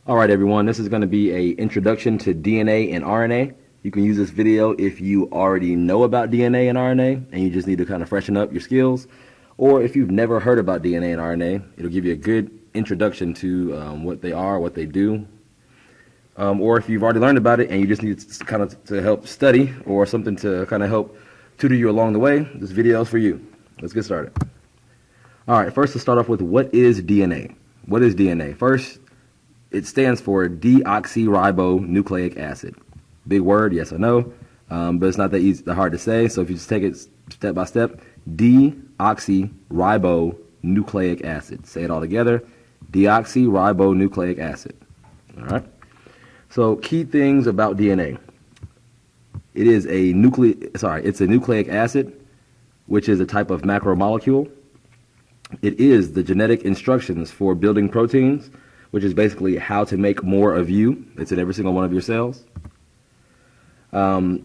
All right, everyone, this is going to be an introduction to DNA and RNA. You can use this video if you already know about DNA and RNA and you just need to kind of freshen up your skills, or if you've never heard about DNA and RNA, it'll give you a good introduction to what they are, what they do, or if you've already learned about it and you just need kind of to help study or something to kind of help tutor you along the way, this video is for you. Let's get started. All right, first let's start off with what is DNA. What is DNA? First, it stands for deoxyribonucleic acid. Big word, yes I know, but it's not that easy, that hard to say. So if you just take it step by step, deoxyribonucleic acid. Say it all together, deoxyribonucleic acid. All right. So key things about DNA. It is a it's a nucleic acid, which is a type of macromolecule. It is the genetic instructions for building proteins, which is basically how to make more of you. It's in every single one of your cells. A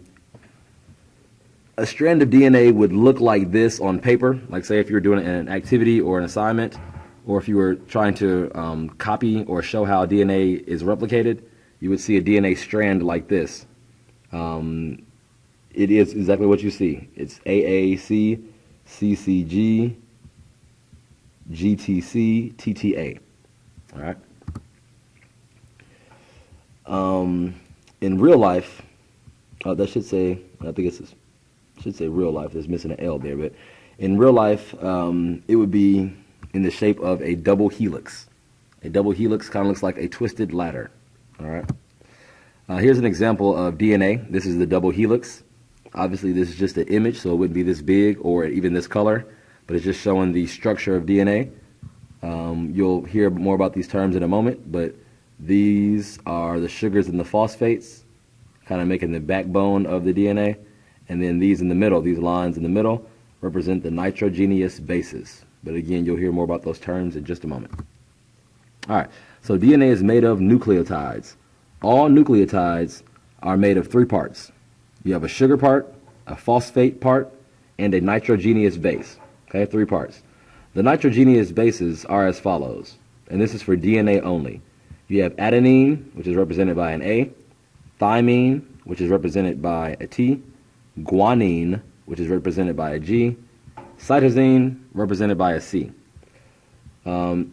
strand of DNA would look like this on paper, like say if you were doing an activity or an assignment, or if you were trying to copy or show how DNA is replicated, you would see a DNA strand like this. It is exactly what you see. It's AAC, CCG, GTC, TTA. All right. In real life, that should say, I think it should say real life. There's missing an L there, but in real life, it would be in the shape of a double helix. A double helix kind of looks like a twisted ladder. All right. Here's an example of DNA. This is the double helix. Obviously, this is just an image, so it wouldn't be this big or even this color, but it's just showing the structure of DNA. You'll hear more about these terms in a moment, but these are the sugars and the phosphates, kind of making the backbone of the DNA. And then these in the middle, these lines in the middle, represent the nitrogenous bases. But again, you'll hear more about those terms in just a moment. All right, so DNA is made of nucleotides. All nucleotides are made of three parts. You have a sugar part, a phosphate part, and a nitrogenous base. Okay, three parts. The nitrogenous bases are as follows, and this is for DNA only. You have adenine, which is represented by an A, thymine, which is represented by a T, guanine, which is represented by a G, cytosine, represented by a C.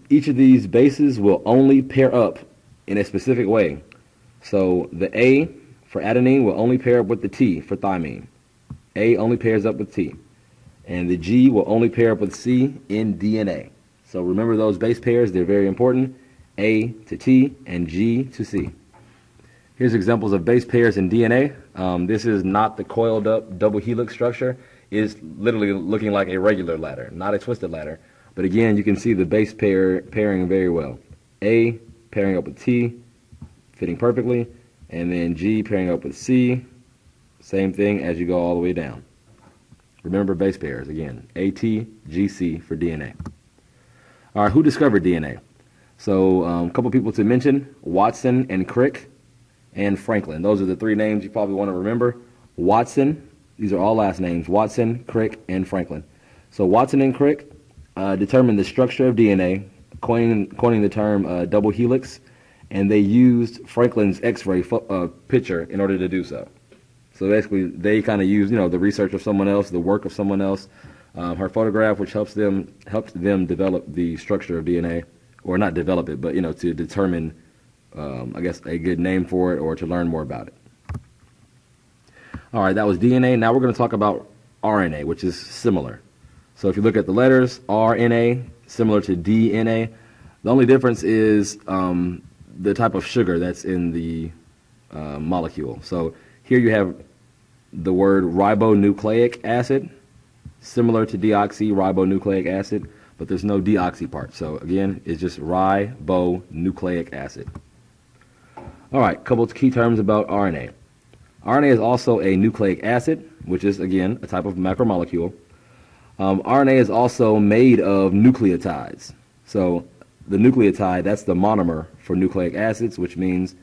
Each of these bases will only pair up in a specific way. So the A for adenine will only pair up with the T for thymine. A only pairs up with T. And the G will only pair up with C in DNA. So remember those base pairs, they're very important. A to T and G to C. Here's examples of base pairs in DNA. This is not the coiled up double helix structure. It's literally looking like a regular ladder, not a twisted ladder. But again, you can see the base pairing very well. A pairing up with T, fitting perfectly, and then G pairing up with C, same thing as you go all the way down. Remember base pairs, again, AT, GC for DNA. All right, who discovered DNA? So a couple people to mention, Watson and Crick and Franklin. Those are the three names you probably want to remember. Watson, these are all last names, Watson, Crick, and Franklin. So Watson and Crick determined the structure of DNA, coining the term double helix, and they used Franklin's X-ray picture in order to do so. So basically, they kind of used, the research of someone else, the work of someone else, her photograph, which helped them develop the structure of DNA, or not develop it, but to determine, I guess, a good name for it or to learn more about it. All right, that was DNA. Now we're going to talk about RNA, which is similar. So if you look at the letters, RNA, similar to DNA. The only difference is the type of sugar that's in the molecule. So here you have the word ribonucleic acid, similar to deoxyribonucleic acid, but there's no deoxy part. So again, it's just ribonucleic acid. All right, a couple of key terms about RNA. RNA is also a nucleic acid, which is, again, a type of macromolecule. RNA is also made of nucleotides. So the nucleotide, that's the monomer for nucleic acids, which means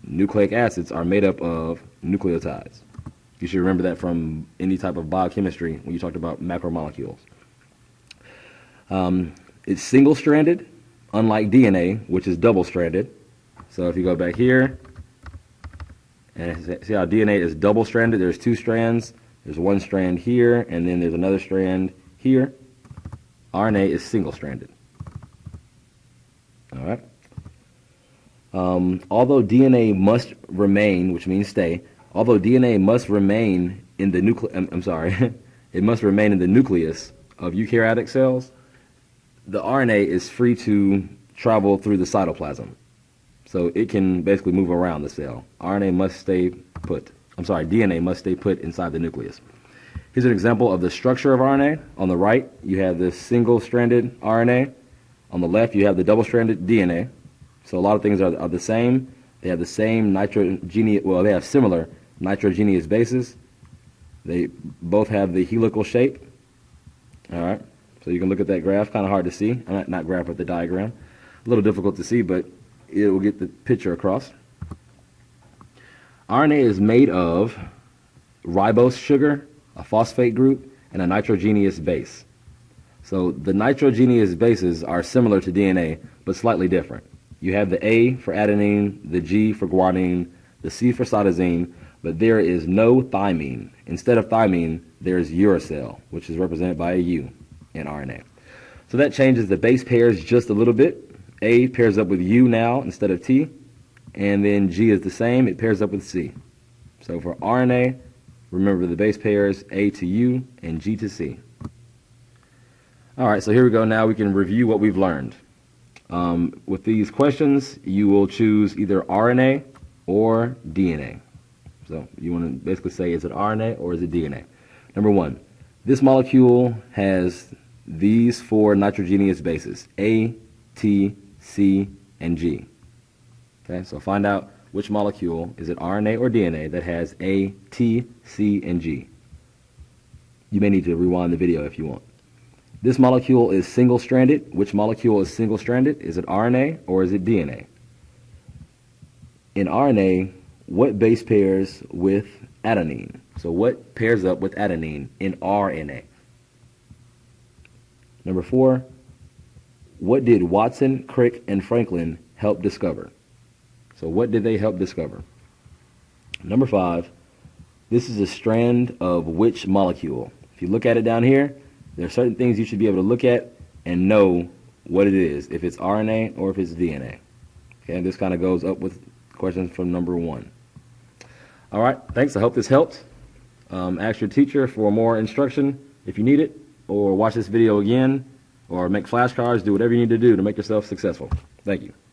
nucleic acids are made up of nucleotides. You should remember that from any type of biochemistry when you talked about macromolecules. It's single-stranded, unlike DNA, which is double-stranded. So if you go back here, and see how DNA is double-stranded? There's two strands. There's one strand here, and then there's another strand here. RNA is single-stranded. All right. Although DNA must remain, which means stay, although DNA must remain in the it must remain in the nucleus of eukaryotic cells, the RNA is free to travel through the cytoplasm. So it can basically move around the cell. DNA must stay put inside the nucleus. Here's an example of the structure of RNA. On the right, you have this single-stranded RNA. On the left, you have the double-stranded DNA. So a lot of things are the same. They have the same they have similar nitrogenous bases. They both have the helical shape. All right. So you can look at that graph. Kind of hard to see. Not graph, but the diagram. A little difficult to see, but it will get the picture across. RNA is made of ribose sugar, a phosphate group, and a nitrogenous base. So the nitrogenous bases are similar to DNA, but slightly different. You have the A for adenine, the G for guanine, the C for cytosine, but there is no thymine. Instead of thymine, there is uracil, which is represented by a U in RNA. So that changes the base pairs just a little bit. A pairs up with U now instead of T, and then G is the same. It pairs up with C. So for RNA, remember the base pairs A to U and G to C. All right, so here we go. Now we can review what we've learned. With these questions, you will choose either RNA or DNA. So you want to basically say, is it RNA or is it DNA? Number one, this molecule has these four nitrogenous bases, A, T, C, and G. Okay, so find out which molecule, is it RNA or DNA, that has A, T, C, and G. You may need to rewind the video if you want. This molecule is single-stranded. Which molecule is single-stranded? Is it RNA or is it DNA? In RNA, what base pairs with adenine? So what pairs up with adenine in RNA? Number four, what did Watson, Crick, and Franklin help discover? So what did they help discover? Number five, this is a strand of which molecule? If you look at it down here, there are certain things you should be able to look at and know what it is, if it's RNA or if it's DNA. Okay, and this kind of goes up with questions from number one. All right, thanks. I hope this helped. Ask your teacher for more instruction if you need it, or watch this video again, or make flashcards. Do whatever you need to do to make yourself successful. Thank you.